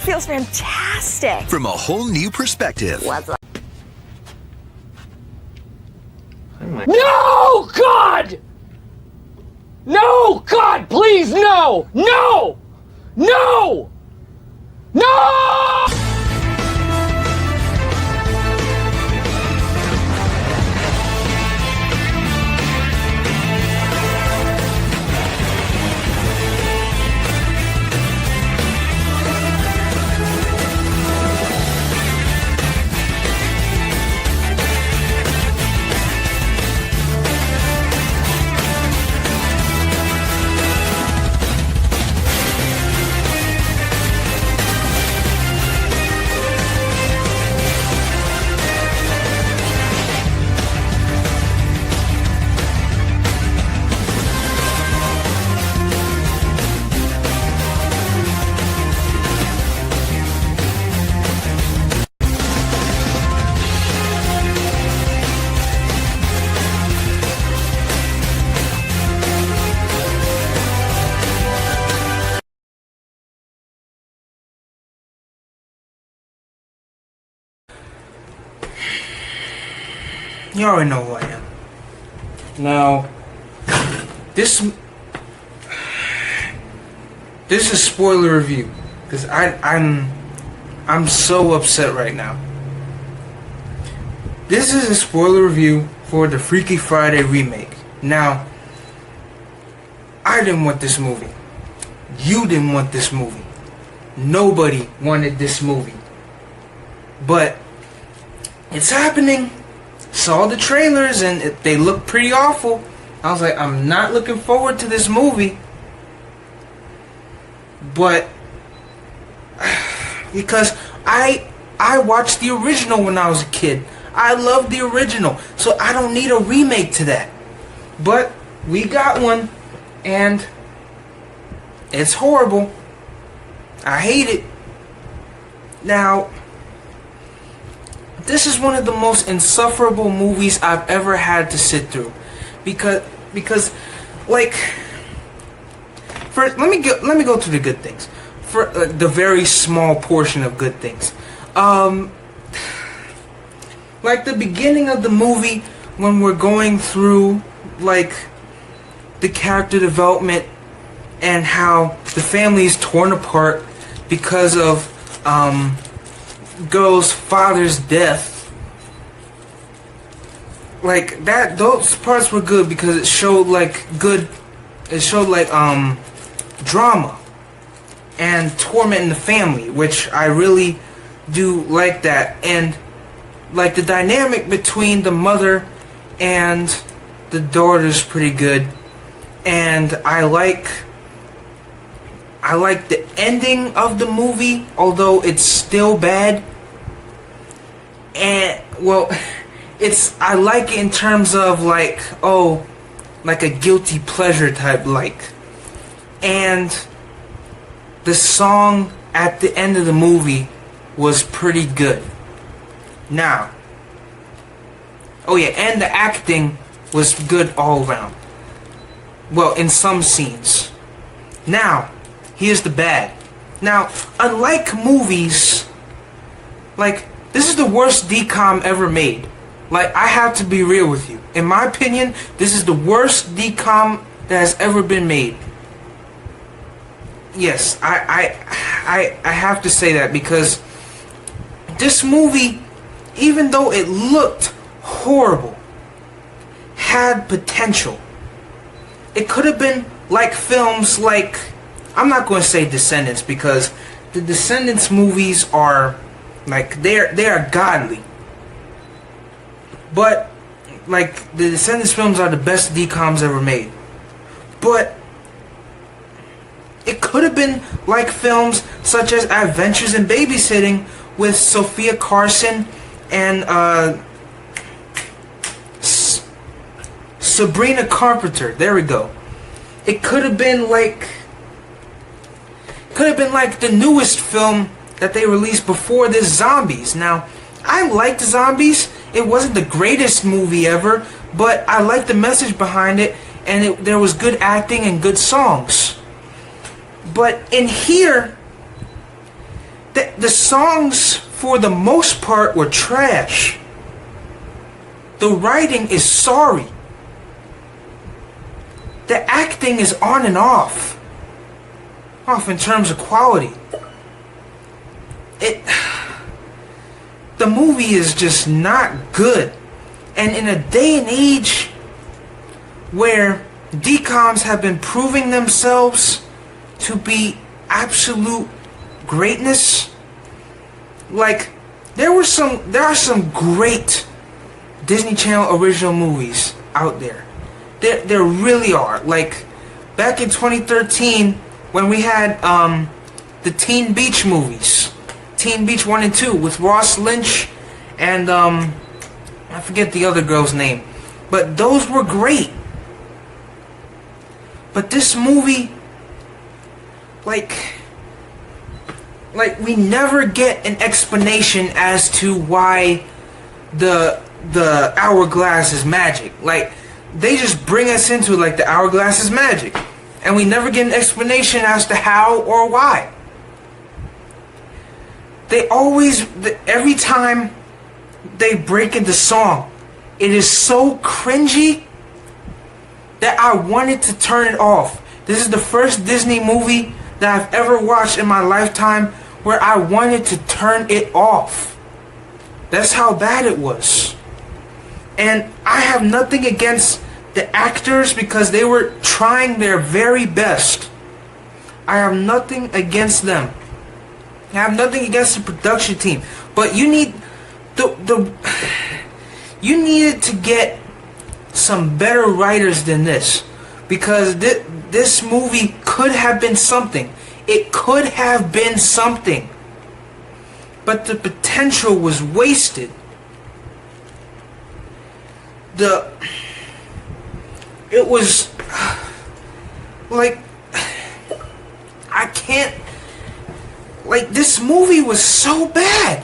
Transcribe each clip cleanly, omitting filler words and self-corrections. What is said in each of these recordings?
feels fantastic. From a whole new perspective. What's up? No, God! No, God, please, no! No! No! No! You already know who I am. Now, this is a spoiler review because I'm so upset right now. This is a spoiler review for the Freaky Friday remake. Now, I didn't want this movie. You didn't want this movie. Nobody wanted this movie. But it's happening. Saw the trailers and they look pretty awful. I was like, I'm not looking forward to this movie. But because I watched the original when I was a kid. I love the original, so I don't need a remake to that. But we got one, and it's horrible. I hate it. Now, this is one of the most insufferable movies I've ever had to sit through, because like, first let me go through the good things. For the very small portion of good things, like the beginning of the movie when we're going through like the character development and how the family is torn apart because of girl's father's death. Like that, those parts were good because it showed like drama and torment in the family, which I really do like that. And like the dynamic between the mother and the daughter is pretty good. And I like the ending of the movie, although it's still bad. And well, I like it in terms of like, oh, like a guilty pleasure type like. And the song at the end of the movie was pretty good. Now, oh yeah, and the acting was good all around. Well, in some scenes. Now, here's the bad. Now, unlike movies, like, this is the worst DCOM ever made. Like, I have to be real with you. In my opinion, this is the worst DCOM that has ever been made. Yes, I have to say that because this movie, even though it looked horrible, had potential. It could have been like films like, I'm not going to say Descendants because the Descendants movies are like, they are godly. But like the Descendants films are the best DCOMs ever made. But it could have been like films such as Adventures in Babysitting with Sophia Carson and Sabrina Carpenter. There we go. It could have been like the newest film that they released before this, Zombies. Now, I liked Zombies. It wasn't the greatest movie ever, but I liked the message behind it, and there was good acting and good songs. But in here, The songs, for the most part, were trash. The writing is sorry. The acting is on and off. Off in terms of quality. The movie is just not good. And in a day and age where DCOMs have been proving themselves to be absolute greatness, like there are some great Disney Channel original movies out there. There really are. Like back in 2013 when we had the Teen Beach movies, Teen Beach 1 and 2 with Ross Lynch and I forget the other girl's name, but those were great. But this movie, like we never get an explanation as to why the hourglass is magic. Like they just bring us into like the hourglass is magic, and we never get an explanation as to how or why. They always, every time they break into song, it is so cringy that I wanted to turn it off. This is the first Disney movie that I've ever watched in my lifetime where I wanted to turn it off. That's how bad it was. And I have nothing against the actors because they were trying their very best. I have nothing against them. I have nothing against the production team. But you need you needed to get some better writers than this, because this movie could have been something. It could have been something, but the potential was wasted. It was like, I can't, like, this movie was so bad.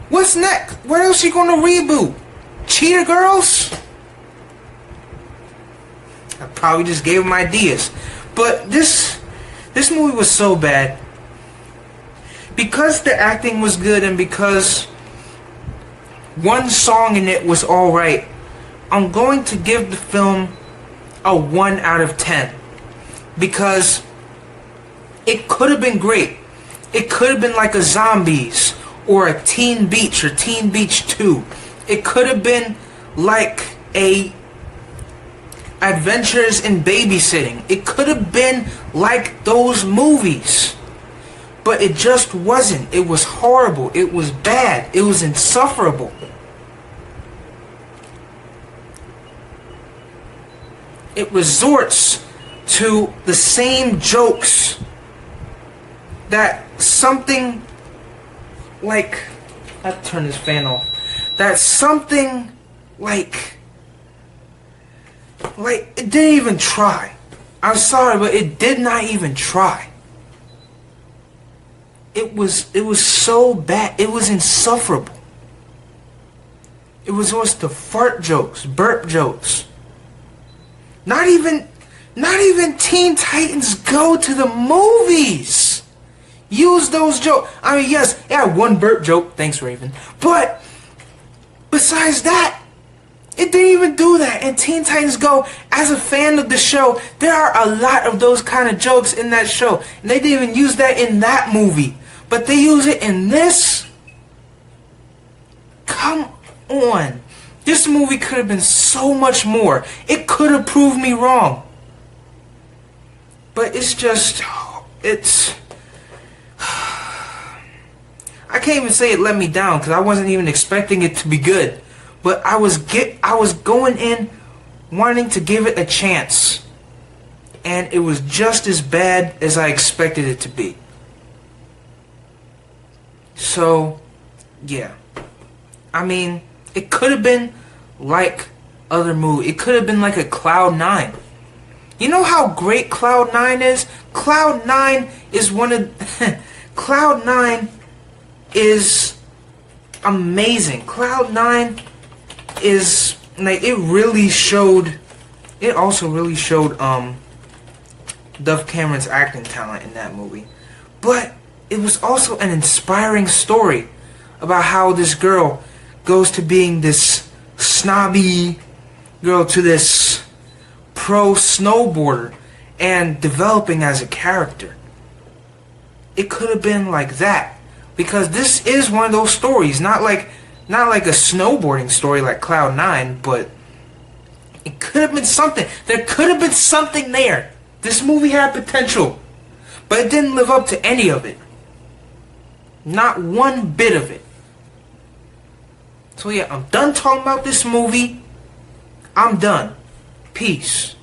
What's next? What else you gonna reboot? Cheetah Girls? I probably just gave them ideas. But this movie was so bad. Because the acting was good and because one song in it was alright, I'm going to give the film a 1 out of 10. Because it could have been great. It could have been like a Zombies or a Teen Beach or Teen Beach 2. It could have been like a Adventures in Babysitting. It could have been like those movies. But it just wasn't. It was horrible. It was bad. It was insufferable. It resorts to the same jokes that something like, I have to turn this fan off. That something like it didn't even try. I'm sorry, but it did not even try. It was so bad. It was insufferable. It was almost the fart jokes, burp jokes. Not even Teen Titans Go to the movies use those jokes. I mean, yes, it had one burp joke. Thanks, Raven. But besides that, it didn't even do that. And Teen Titans Go, as a fan of the show, there are a lot of those kind of jokes in that show. And they didn't even use that in that movie. But they use it in this? Come on. This movie could have been so much more. It could have proved me wrong. But it's just, I can't even say it let me down because I wasn't even expecting it to be good. But I was going in wanting to give it a chance. And it was just as bad as I expected it to be. So, yeah. I mean, it could have been like other movies. It could have been like a Cloud 9. You know how great Cloud 9 is? Cloud 9 is one of... Cloud 9 is amazing. Cloud 9 is... like, it really showed... It also really showed, Dove Cameron's acting talent in that movie. But it was also an inspiring story about how this girl goes to being this snobby girl to this pro snowboarder and developing as a character. It could have been like that, because this is one of those stories, not like a snowboarding story like Cloud 9, but it could have been something. There could have been something there. This movie had potential, but it didn't live up to any of it. Not one bit of it. So yeah, I'm done talking about this movie. I'm done. Peace.